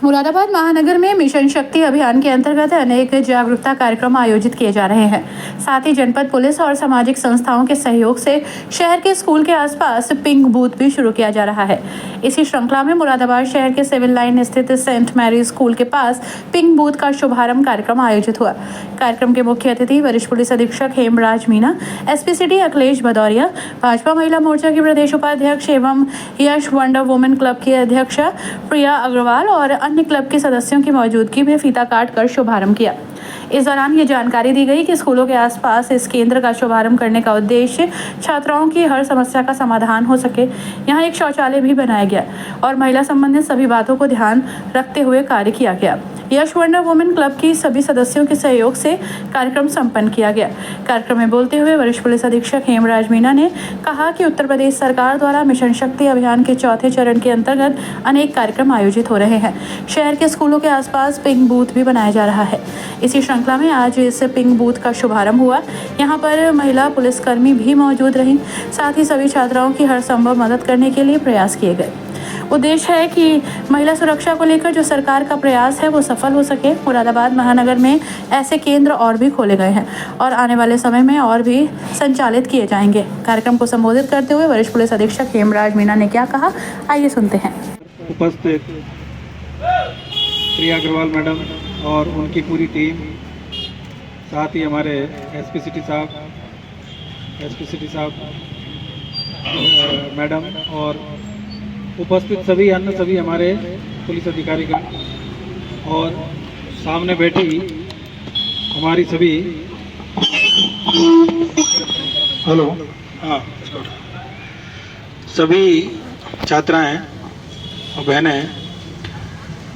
मुरादाबाद महानगर में मिशन शक्ति अभियान के अंतर्गत अनेक जागरूकता कार्यक्रम आयोजित किए जा रहे हैं। साथ ही जनपद पुलिस और सामाजिक संस्थाओं के सहयोग से शहर के स्कूल के आसपास पिंक बूथ भी शुरू किया जा रहा है। इसी श्रृंखला में मुरादाबाद शहर के सिविल लाइन स्थित सेंट मैरी स्कूल के पास पिंक बूथ का शुभारंभ कार्यक्रम आयोजित हुआ। कार्यक्रम के मुख्य अतिथि वरिष्ठ पुलिस अधीक्षक हेमराज मीना, एसपी सिटी अखिलेश भदौरिया, भाजपा महिला मोर्चा की प्रदेश उपाध्यक्ष एवं यश वंडर वुमेन क्लब की अध्यक्षा प्रिया अग्रवाल और अन्य क्लब के सदस्यों की मौजूदगी में फीता काट कर शुभारंभ किया। इस दौरान ये जानकारी दी गई कि स्कूलों के आसपास इस केंद्र का शुभारंभ करने का उद्देश्य छात्राओं की हर समस्या का समाधान हो सके। यहाँ एक शौचालय भी बनाया गया और महिला संबंधित सभी बातों को ध्यान रखते हुए कार्य किया गया। यश वंडर वुमेन क्लब की सभी सदस्यों के सहयोग से कार्यक्रम संपन्न किया गया। कार्यक्रम में बोलते हुए वरिष्ठ पुलिस अधीक्षक हेमराज मीना ने कहा कि उत्तर प्रदेश सरकार द्वारा मिशन शक्ति अभियान के चौथे चरण के अंतर्गत अनेक कार्यक्रम आयोजित हो रहे हैं। शहर के स्कूलों के आसपास पिंक बूथ भी बनाया जा रहा है। इसी श्रृंखला में आज इस पिंक बूथ का शुभारंभ हुआ। यहाँ पर महिला पुलिसकर्मी भी मौजूद रहीं। साथ ही सभी छात्राओं की हर संभव मदद करने के लिए प्रयास किए गए। उद्देश्य है कि महिला सुरक्षा को लेकर जो सरकार का प्रयास है वो सफल हो सके। मुरादाबाद महानगर में ऐसे केंद्र और भी खोले गए हैं और आने वाले समय में और भी संचालित किए जाएंगे। कार्यक्रम को संबोधित करते हुए वरिष्ठ पुलिस अधीक्षक हेमराज मीना ने क्या कहा, आइए सुनते हैं। उपस्थित प्रिया अग्रवाल मैडम और उनकी पूरी टीम, साथ ही हमारे एसपी सिटी साहब मैडम और उपस्थित सभी हमारे पुलिस अधिकारीगण और सामने बैठी हमारी सभी सभी छात्राएं और बहनें।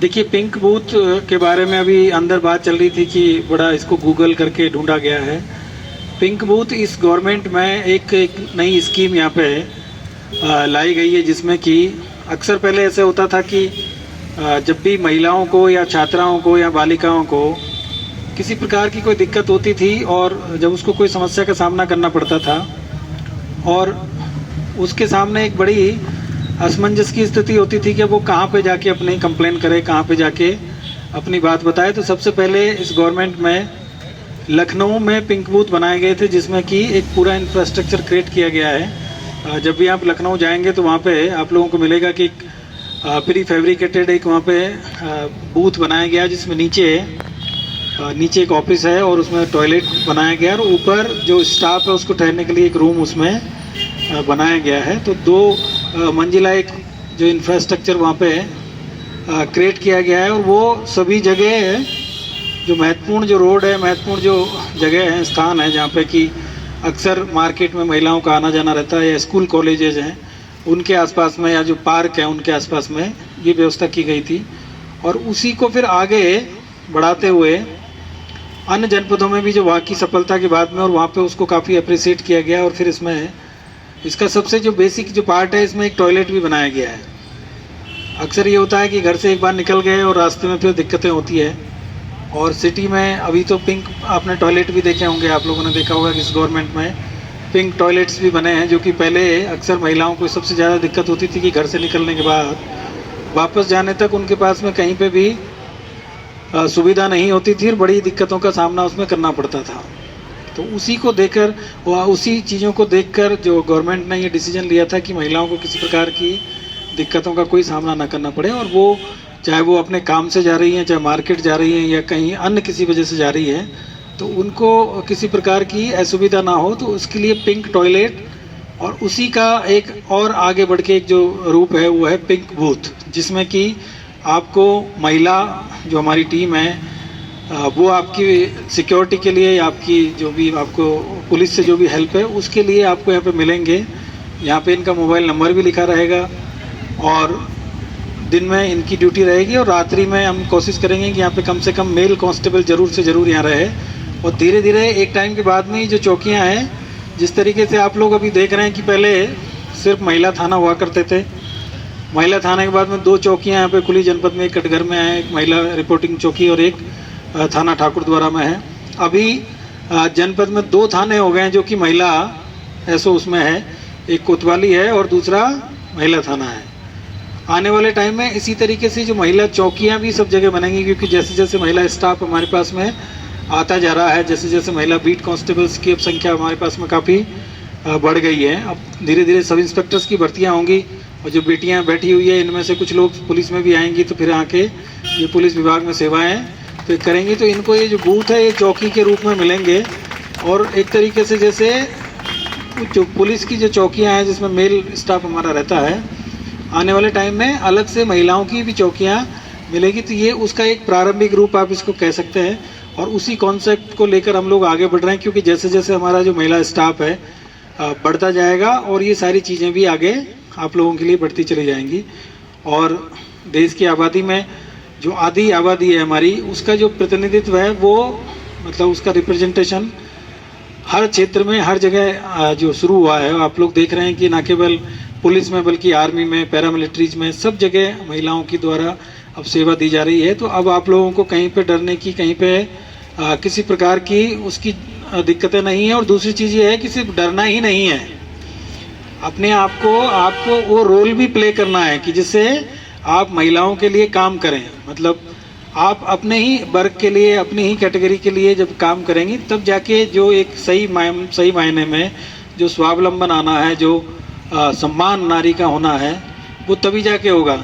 देखिए, पिंक बूथ के बारे में अभी अंदर बात चल रही थी कि बड़ा इसको गूगल करके ढूंढा गया है। पिंक बूथ इस गवर्नमेंट में एक नई स्कीम यहाँ पे लाई गई है, जिसमें कि अक्सर पहले ऐसे होता था कि जब भी महिलाओं को या छात्राओं को या बालिकाओं को किसी प्रकार की कोई दिक्कत होती थी और जब उसको कोई समस्या का सामना करना पड़ता था और उसके सामने एक बड़ी असमंजस की स्थिति होती थी कि वो कहाँ पे जाके अपनी कंप्लेन करे, कहाँ पे जाके अपनी बात बताए, तो सबसे पहले इस गवर्नमेंट में लखनऊ में पिंक बूथ बनाए गए थे, जिसमें कि एक पूरा इंफ्रास्ट्रक्चर क्रिएट किया गया है। जब भी आप लखनऊ जाएंगे तो वहाँ पे आप लोगों को मिलेगा कि प्री फैब्रिकेटेड एक वहाँ पे बूथ बनाया गया, जिसमें नीचे एक ऑफिस है और उसमें टॉयलेट बनाया गया और ऊपर जो स्टाफ है उसको ठहरने के लिए एक रूम उसमें बनाया गया है। तो 2 मंजिला एक जो इंफ्रास्ट्रक्चर वहाँ पे क्रिएट किया गया है और वो सभी जगह जो महत्वपूर्ण जो रोड है, महत्वपूर्ण जो जगह है, स्थान है जहाँ पे कि अक्सर मार्केट में महिलाओं का आना जाना रहता है या स्कूल कॉलेजेस हैं, उनके आसपास में या जो पार्क है उनके आसपास में ये व्यवस्था की गई थी। और उसी को फिर आगे बढ़ाते हुए अन्य जनपदों में भी जो वहाँ की सफलता के बाद में और वहाँ पे उसको काफ़ी अप्रिशिएट किया गया और फिर इसमें इसका सबसे जो बेसिक जो पार्ट है, इसमें एक टॉयलेट भी बनाया गया है। अक्सर ये होता है कि घर से एक बार निकल गए और रास्ते में फिर दिक्कतें होती है। और सिटी में अभी तो पिंक आपने टॉयलेट भी देखे होंगे, आप लोगों ने देखा होगा कि इस गवर्नमेंट में पिंक टॉयलेट्स भी बने हैं, जो कि पहले अक्सर महिलाओं को सबसे ज़्यादा दिक्कत होती थी कि घर से निकलने के बाद वापस जाने तक उनके पास में कहीं पे भी सुविधा नहीं होती थी और बड़ी दिक्कतों का सामना उसमें करना पड़ता था। तो उसी को देखकर उसी चीज़ों को देखकर जो गवर्नमेंट ने ये डिसीजन लिया था कि महिलाओं को किसी प्रकार की दिक्कतों का कोई सामना ना करना पड़े, और वो चाहे वो अपने काम से जा रही हैं, चाहे मार्केट जा रही हैं या कहीं अन्य किसी वजह से जा रही है, तो उनको किसी प्रकार की असुविधा ना हो। तो उसके लिए पिंक टॉयलेट और उसी का एक और आगे बढ़ के एक जो रूप है वो है पिंक बूथ, जिसमें कि आपको महिला जो हमारी टीम है वो आपकी सिक्योरिटी के लिए या आपकी जो भी आपको पुलिस से जो भी हेल्प है उसके लिए आपको यहाँ पे मिलेंगे। यहाँ पे इनका मोबाइल नंबर भी लिखा रहेगा और दिन में इनकी ड्यूटी रहेगी और रात्रि में हम कोशिश करेंगे कि यहाँ पे कम से कम मेल कांस्टेबल ज़रूर से ज़रूर यहाँ रहे। और धीरे धीरे एक टाइम के बाद में ही जो चौकियाँ हैं, जिस तरीके से आप लोग अभी देख रहे हैं कि पहले सिर्फ महिला थाना हुआ करते थे, महिला थाने के बाद में 2 चौकियाँ यहाँ पे खुली जनपद में, एक कटघर में है, एक महिला रिपोर्टिंग चौकी और एक थाना ठाकुर द्वारा में है। अभी जनपद में 2 थाने हो गए हैं जो कि महिला ऐसो उसमें है, एक कोतवाली है और दूसरा महिला थाना है। आने वाले टाइम में इसी तरीके से जो महिला चौकियां भी सब जगह बनेंगी, क्योंकि जैसे जैसे महिला स्टाफ हमारे पास में आता जा रहा है, जैसे जैसे महिला बीट कांस्टेबल्स की अब संख्या हमारे पास में काफ़ी बढ़ गई है। अब धीरे धीरे सब इंस्पेक्टर्स की भर्तियां होंगी और जो बेटियां बैठी हुई है इनमें से कुछ लोग पुलिस में भी आएंगी, तो फिर आके ये पुलिस विभाग में सेवाएं फिर करेंगी। तो इनको ये जो बूथ है ये चौकी के रूप में मिलेंगे और एक तरीके से जैसे जो पुलिस की जो चौकियां हैं जिसमें मेल स्टाफ हमारा रहता है, आने वाले टाइम में अलग से महिलाओं की भी चौकियां मिलेगी। तो ये उसका एक प्रारंभिक रूप आप इसको कह सकते हैं और उसी कॉन्सेप्ट को लेकर हम लोग आगे बढ़ रहे हैं, क्योंकि जैसे जैसे हमारा जो महिला स्टाफ है बढ़ता जाएगा और ये सारी चीज़ें भी आगे आप लोगों के लिए बढ़ती चली जाएंगी। और देश की आबादी में जो आधी आबादी है हमारी, उसका जो प्रतिनिधित्व है वो मतलब उसका रिप्रेजेंटेशन हर क्षेत्र में हर जगह जो शुरू हुआ है, आप लोग देख रहे हैं कि न केवल पुलिस में बल्कि आर्मी में, पैरामिलिट्रीज में, सब जगह महिलाओं की द्वारा अब सेवा दी जा रही है। तो अब आप लोगों को कहीं पे डरने की, कहीं पे किसी प्रकार की उसकी दिक्कतें नहीं है। और दूसरी चीज़ ये है कि सिर्फ डरना ही नहीं है, अपने आप को आपको वो रोल भी प्ले करना है कि जिससे आप महिलाओं के लिए काम करें। मतलब आप अपने ही वर्ग के लिए, अपनी ही कैटेगरी के लिए जब काम करेंगी तब जाके जो एक सही मायने में जो स्वावलंबन आना है, जो सम्मान नारी का होना है, वो तभी जाके होगा।